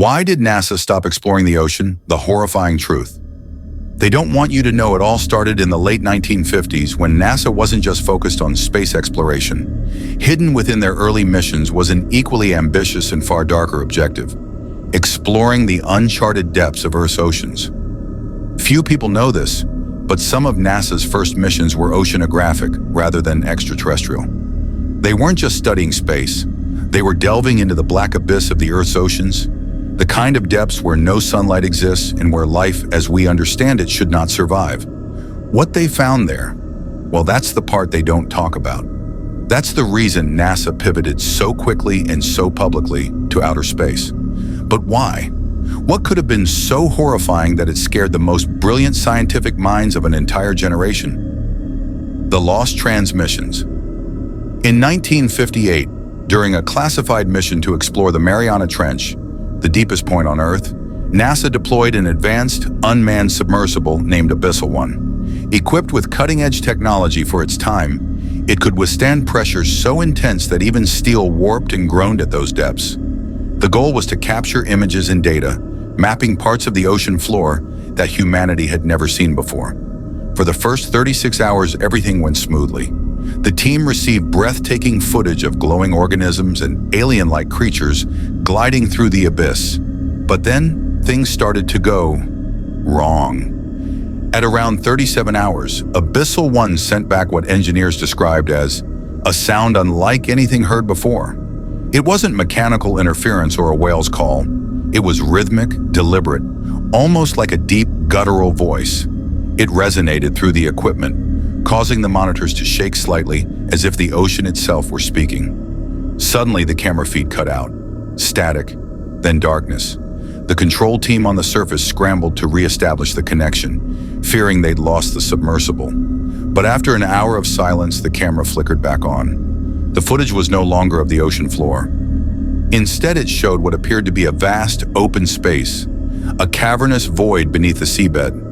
Why did NASA stop exploring the ocean? The horrifying truth. They don't want you to know it all started in the late 1950s when NASA wasn't just focused on space exploration. Hidden within their early missions was an equally ambitious and far darker objective: exploring the uncharted depths of Earth's oceans. Few people know this, but some of NASA's first missions were oceanographic rather than extraterrestrial. They weren't just studying space, they were delving into the black abyss of the Earth's oceans, the kind of depths where no sunlight exists and where life as we understand it should not survive. What they found there, well, that's the part they don't talk about. That's the reason NASA pivoted so quickly and so publicly to outer space. But why? What could have been so horrifying that it scared the most brilliant scientific minds of an entire generation? The lost transmissions. In 1958, during a classified mission to explore the Mariana Trench, the deepest point on Earth, NASA deployed an advanced, unmanned submersible named Abyssal 1. Equipped with cutting-edge technology for its time, it could withstand pressures so intense that even steel warped and groaned at those depths. The goal was to capture images and data, mapping parts of the ocean floor that humanity had never seen before. For the first 36 hours, everything went smoothly. The team received breathtaking footage of glowing organisms and alien-like creatures gliding through the abyss. But then, things started to go wrong. At around 37 hours, Abyssal 1 sent back what engineers described as a sound unlike anything heard before. It wasn't mechanical interference or a whale's call. It was rhythmic, deliberate, almost like a deep, guttural voice. It resonated through the equipment, causing the monitors to shake slightly as if the ocean itself were speaking. Suddenly, the camera feed cut out. Static, then darkness. The control team on the surface scrambled to re-establish the connection, fearing they'd lost the submersible. But after an hour of silence, the camera flickered back on. The footage was no longer of the ocean floor. Instead, it showed what appeared to be a vast, open space, a cavernous void beneath the seabed.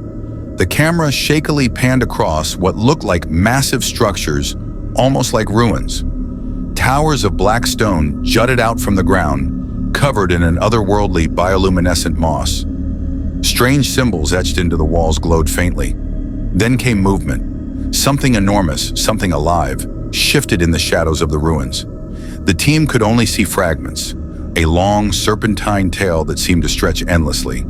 The camera shakily panned across what looked like massive structures, almost like ruins. Towers of black stone jutted out from the ground, covered in an otherworldly bioluminescent moss. Strange symbols etched into the walls glowed faintly. Then came movement. Something enormous, something alive, shifted in the shadows of the ruins. The team could only see fragments, a long, serpentine tail that seemed to stretch endlessly,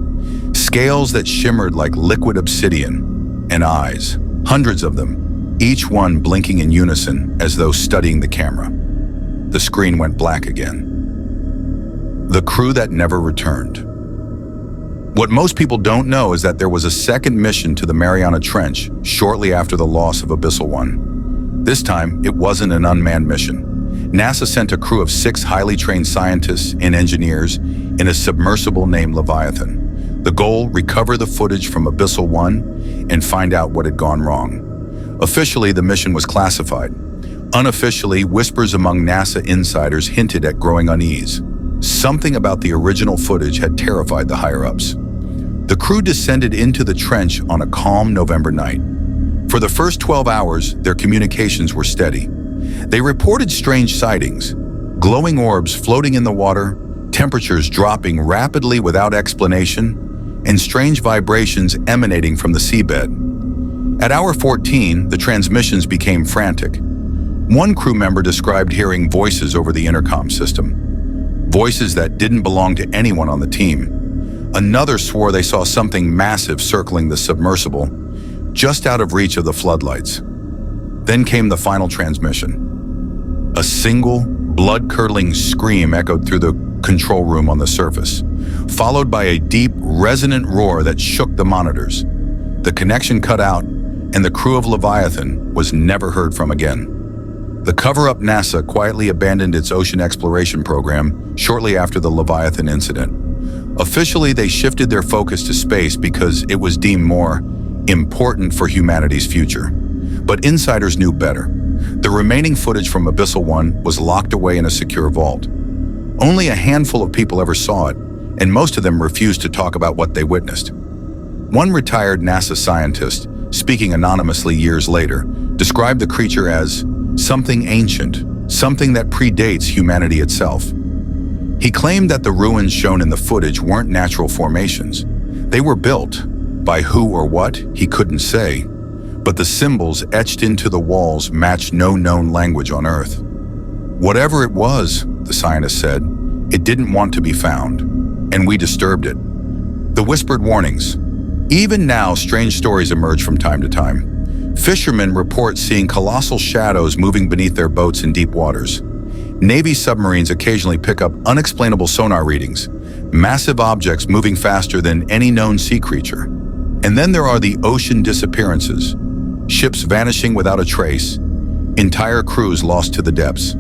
scales that shimmered like liquid obsidian, and eyes, hundreds of them, each one blinking in unison as though studying the camera. The screen went black again. The crew that never returned. What most people don't know is that there was a second mission to the Mariana Trench shortly after the loss of Abyssal 1. This time, it wasn't an unmanned mission. NASA sent a crew of 6 highly trained scientists and engineers in a submersible named Leviathan. The goal, recover the footage from Abyssal 1 and find out what had gone wrong. Officially, the mission was classified. Unofficially, whispers among NASA insiders hinted at growing unease. Something about the original footage had terrified the higher-ups. The crew descended into the trench on a calm November night. For the first 12 hours, their communications were steady. They reported strange sightings, glowing orbs floating in the water, temperatures dropping rapidly without explanation, and strange vibrations emanating from the seabed. At hour 14, the transmissions became frantic. One crew member described hearing voices over the intercom system, voices that didn't belong to anyone on the team. Another swore they saw something massive circling the submersible, just out of reach of the floodlights. Then came the final transmission. A single, blood-curdling scream echoed through the control room on the surface, followed by a deep, resonant roar that shook the monitors. The connection cut out, and the crew of Leviathan was never heard from again. The cover-up NASA quietly abandoned its ocean exploration program shortly after the Leviathan incident. Officially, they shifted their focus to space because it was deemed more important for humanity's future. But insiders knew better. The remaining footage from Abyssal 1 was locked away in a secure vault. Only a handful of people ever saw it, and most of them refused to talk about what they witnessed. One retired NASA scientist, speaking anonymously years later, described the creature as something ancient, something that predates humanity itself. He claimed that the ruins shown in the footage weren't natural formations. They were built. By who or what, he couldn't say. But the symbols etched into the walls matched no known language on Earth. Whatever it was, the scientist said, it didn't want to be found. And we disturbed it. The whispered warnings. Even now, strange stories emerge from time to time. Fishermen report seeing colossal shadows moving beneath their boats in deep waters. Navy submarines occasionally pick up unexplainable sonar readings, massive objects moving faster than any known sea creature. And then there are the ocean disappearances, ships vanishing without a trace, entire crews lost to the depths.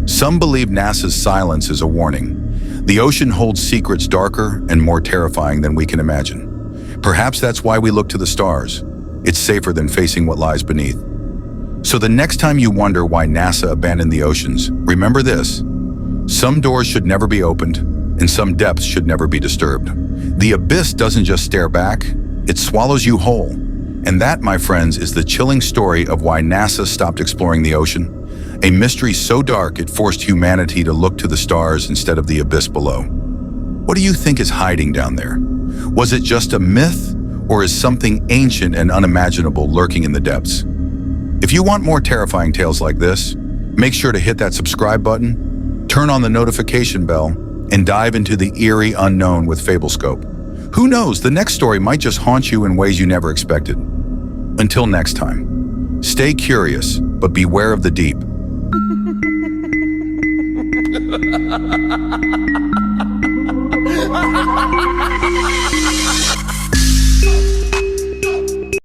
Some believe NASA's silence is a warning. The ocean holds secrets darker and more terrifying than we can imagine. Perhaps that's why we look to the stars. It's safer than facing what lies beneath. So the next time you wonder why NASA abandoned the oceans, remember this. Some doors should never be opened, and some depths should never be disturbed. The abyss doesn't just stare back, it swallows you whole. And that, my friends, is the chilling story of why NASA stopped exploring the ocean. A mystery so dark it forced humanity to look to the stars instead of the abyss below. What do you think is hiding down there? Was it just a myth, or is something ancient and unimaginable lurking in the depths? If you want more terrifying tales like this, make sure to hit that subscribe button, turn on the notification bell, and dive into the eerie unknown with FableScope. Who knows, the next story might just haunt you in ways you never expected. Until next time, stay curious, but beware of the deep. Ha ha ha ha ha!